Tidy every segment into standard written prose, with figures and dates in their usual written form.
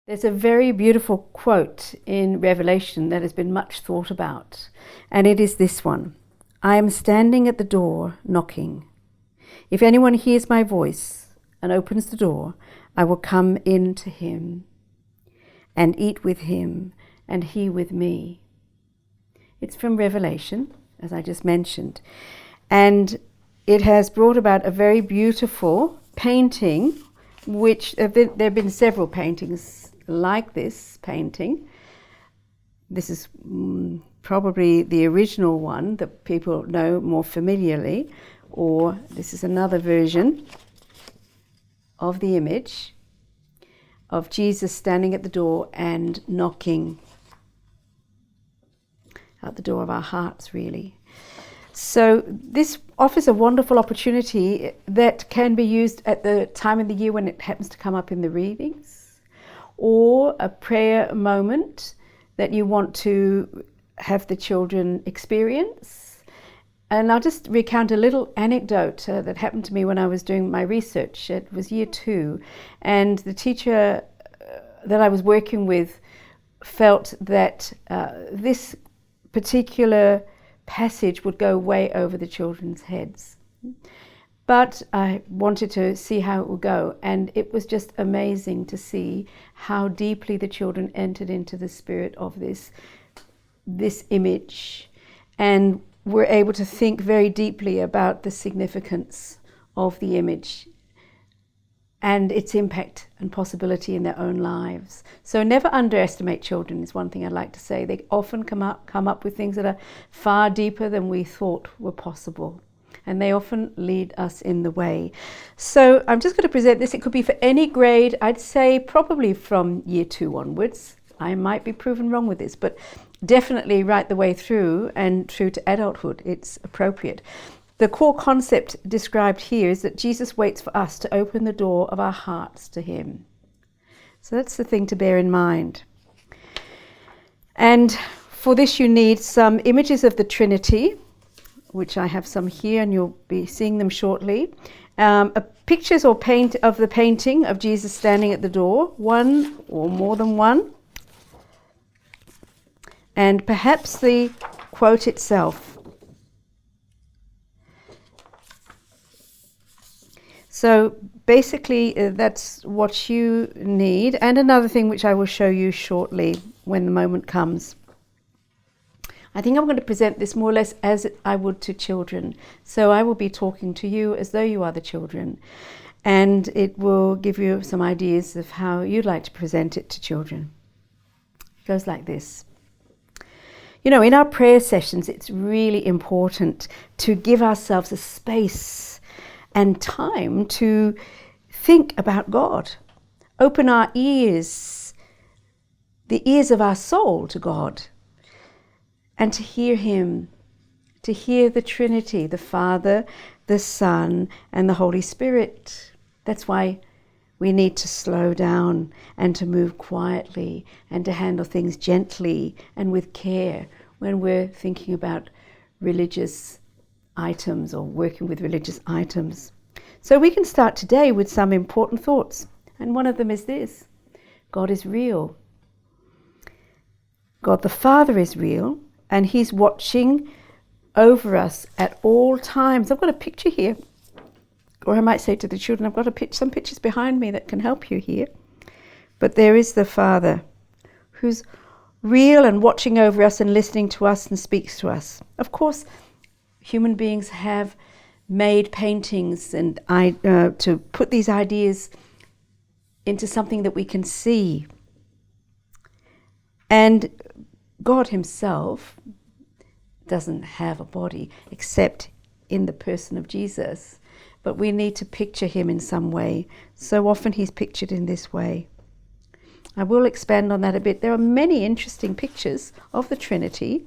There's a very beautiful quote in Revelation that has been much thought about, and it is this one: I am standing at the door knocking. If anyone hears my voice and opens the door, I will come in to him and eat with him and he with me. It's from Revelation, as I just mentioned, and it has brought about a very beautiful painting, which there have been several paintings like this painting. This is probably the original one that people know more familiarly, or this is another version of the image of Jesus standing at the door and knocking at the door of our hearts, really. So this offers a wonderful opportunity that can be used at the time of the year when it happens to come up in the readings, or a prayer moment that you want to have the children experience. And I'll just recount a little anecdote that happened to me when I was doing my research. It was year 2, and the teacher that I was working with felt that this particular passage would go way over the children's heads. But I wanted to see how it would go, and it was just amazing to see how deeply the children entered into the spirit of this image, and were able to think very deeply about the significance of the image and its impact and possibility in their own lives. So never underestimate children is one thing I'd like to say. They often come up with things that are far deeper than we thought were possible, and they often lead us in the way. So I'm just going to present this. It could be for any grade. I'd say probably from year 2 onwards. I might be proven wrong with this, but definitely right the way through and through to adulthood, it's appropriate. The core concept described here is that Jesus waits for us to open the door of our hearts to him. So that's the thing to bear in mind. And for this you need some images of the Trinity, which I have some here, and you'll be seeing them shortly. Pictures or paint of the painting of Jesus standing at the door, one or more than one. And perhaps the quote itself. So basically that's what you need. And another thing which I will show you shortly when the moment comes. I think I'm going to present this more or less as I would to children. So I will be talking to you as though you are the children. And it will give you some ideas of how you'd like to present it to children. It goes like this. You know, in our prayer sessions, it's really important to give ourselves a space and time to think about God. Open our ears, the ears of our soul to God, and to hear him, to hear the Trinity, the Father, the Son, and the Holy Spirit. That's why we need to slow down and to move quietly and to handle things gently and with care when we're thinking about religious items or working with religious items. So we can start today with some important thoughts. And one of them is this: God is real. God the Father is real, and he's watching over us at all times. I've got a picture here. Or I might say to the children, I've got some pictures behind me that can help you here. But there is the Father who's real and watching over us and listening to us and speaks to us. Of course, human beings have made paintings and to put these ideas into something that we can see. And God himself doesn't have a body except in the person of Jesus. But we need to picture him in some way. So often he's pictured in this way. I will expand on that a bit. There are many interesting pictures of the Trinity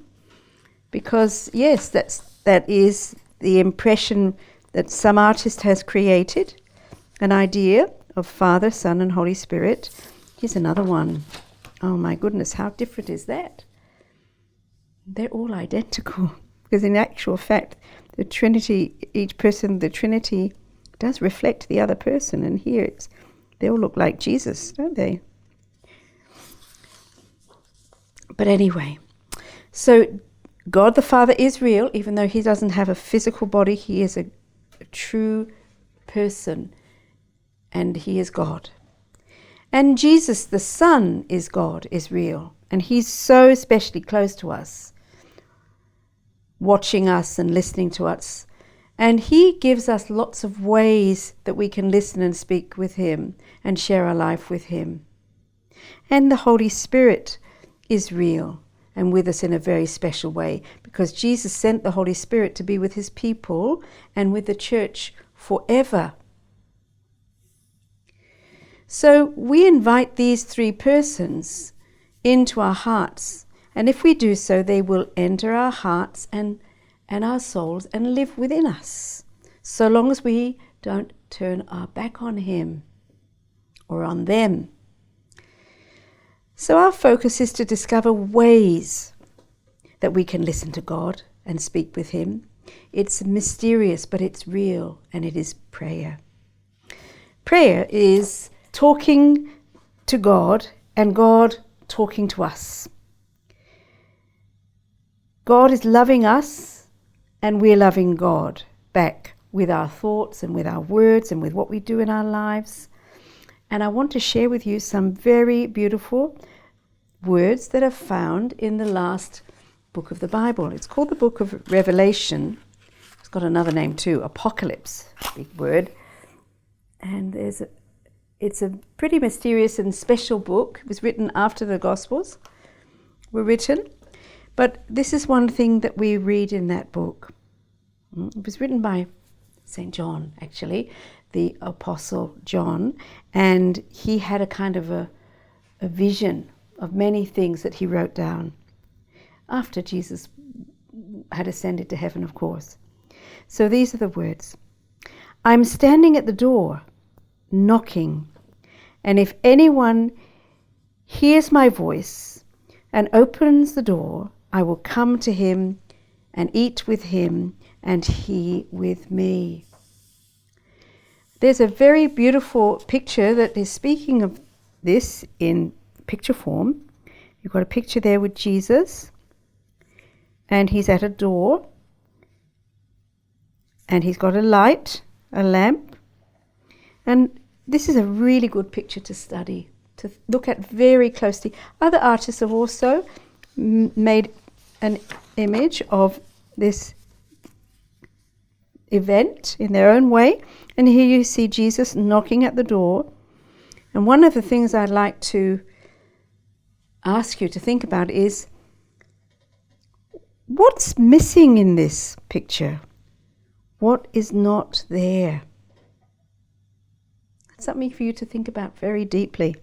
because, yes, that is the impression that some artist has created, an idea of Father, Son, and Holy Spirit. Here's another one. Oh my goodness, how different is that? They're all identical because in actual fact, the Trinity, each person of the Trinity does reflect the other person, and here they all look like Jesus, don't they? But anyway, so God the Father is real, even though he doesn't have a physical body. He is a true person, and he is God. And Jesus the Son is God, is real, and he's so especially close to us, watching us and listening to us. And he gives us lots of ways that we can listen and speak with him and share our life with him. And the Holy Spirit is real and with us in a very special way, because Jesus sent the Holy Spirit to be with his people and with the church forever. So we invite these three persons into our hearts, and if we do so, they will enter our hearts and our souls and live within us, so long as we don't turn our back on him or on them. So our focus is to discover ways that we can listen to God and speak with him. It's mysterious, but it's real, and it is prayer. Prayer is talking to God and God talking to us. God is loving us and we're loving God back with our thoughts and with our words and with what we do in our lives. And I want to share with you some very beautiful words that are found in the last book of the Bible. It's called the Book of Revelation. It's got another name too, Apocalypse, big word. And it's a pretty mysterious and special book. It was written after the Gospels were written. But this is one thing that we read in that book. It was written by St. John, actually, the Apostle John, and he had a kind of a vision of many things that he wrote down after Jesus had ascended to heaven, of course. So these are the words. I'm standing at the door, knocking, and if anyone hears my voice and opens the door, I will come to him and eat with him and he with me. There's a very beautiful picture that is speaking of this in picture form. You've got a picture there with Jesus, and he's at a door, and he's got a light, a lamp, and this is a really good picture to study, to look at very closely. Other artists have also made an image of this event in their own way, and here you see Jesus knocking at the door. And one of the things I'd like to ask you to think about is, what's missing in this picture? What is not there? That's something for you to think about very deeply.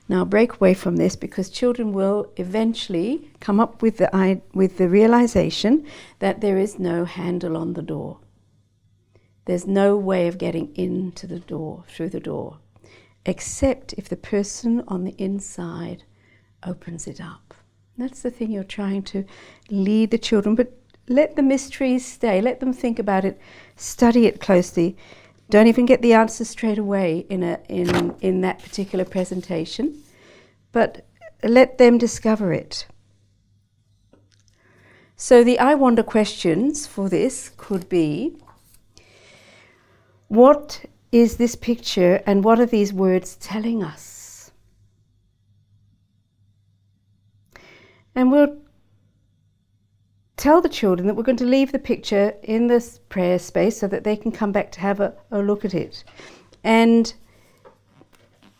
Now break away from this, because children will eventually come up with the realization that there is no handle on the door. There's no way of getting into the door, through the door, except if the person on the inside opens it up. That's the thing you're trying to lead the children, but let the mysteries stay. Let them think about it, study it closely. Don't even get the answer straight away in that particular presentation, but let them discover it. So the I wonder questions for this could be, what is this picture and what are these words telling us? And we'll tell the children that we're going to leave the picture in this prayer space so that they can come back to have a look at it, and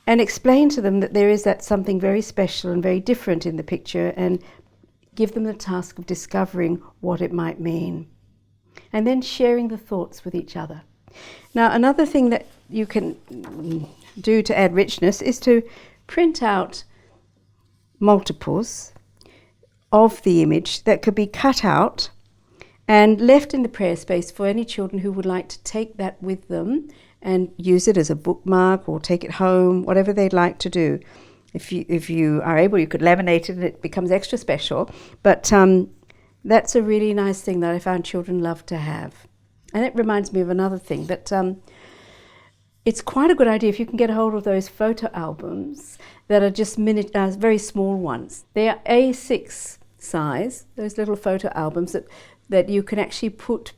explain to them that there is that something very special and very different in the picture, and give them the task of discovering what it might mean, and then sharing the thoughts with each other. Now, another thing that you can do to add richness is to print out multiples of the image that could be cut out and left in the prayer space for any children who would like to take that with them and use it as a bookmark or take it home, whatever they'd like to do. If you are able, you could laminate it and it becomes extra special. But that's a really nice thing that I found children love to have. And it reminds me of another thing, that it's quite a good idea if you can get a hold of those photo albums that are just very small ones. They are A6 size, those little photo albums that you can actually put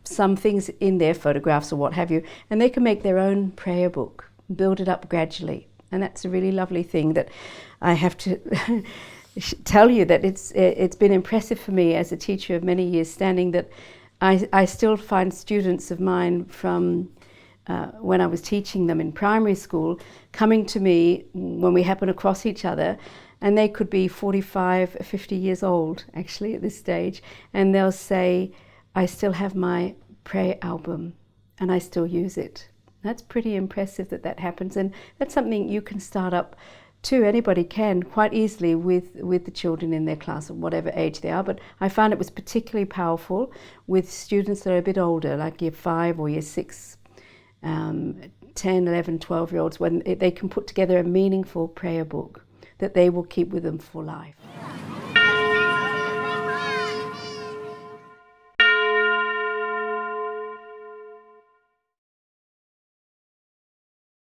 some things in there, photographs or what have you, and they can make their own prayer book, build it up gradually. And that's a really lovely thing that I have to tell you, that it's been impressive for me as a teacher of many years standing, that I still find students of mine from when I was teaching them in primary school coming to me when we happen across each other, and they could be 45, 50 years old actually at this stage, and they'll say, I still have my prayer album and I still use it. That's pretty impressive that happens, and that's something you can start up too. Anybody can quite easily with the children in their class, at whatever age they are. But I found it was particularly powerful with students that are a bit older, like year 5 or year 6, 10, 11, 12-year-olds, when they can put together a meaningful prayer book that they will keep with them for life.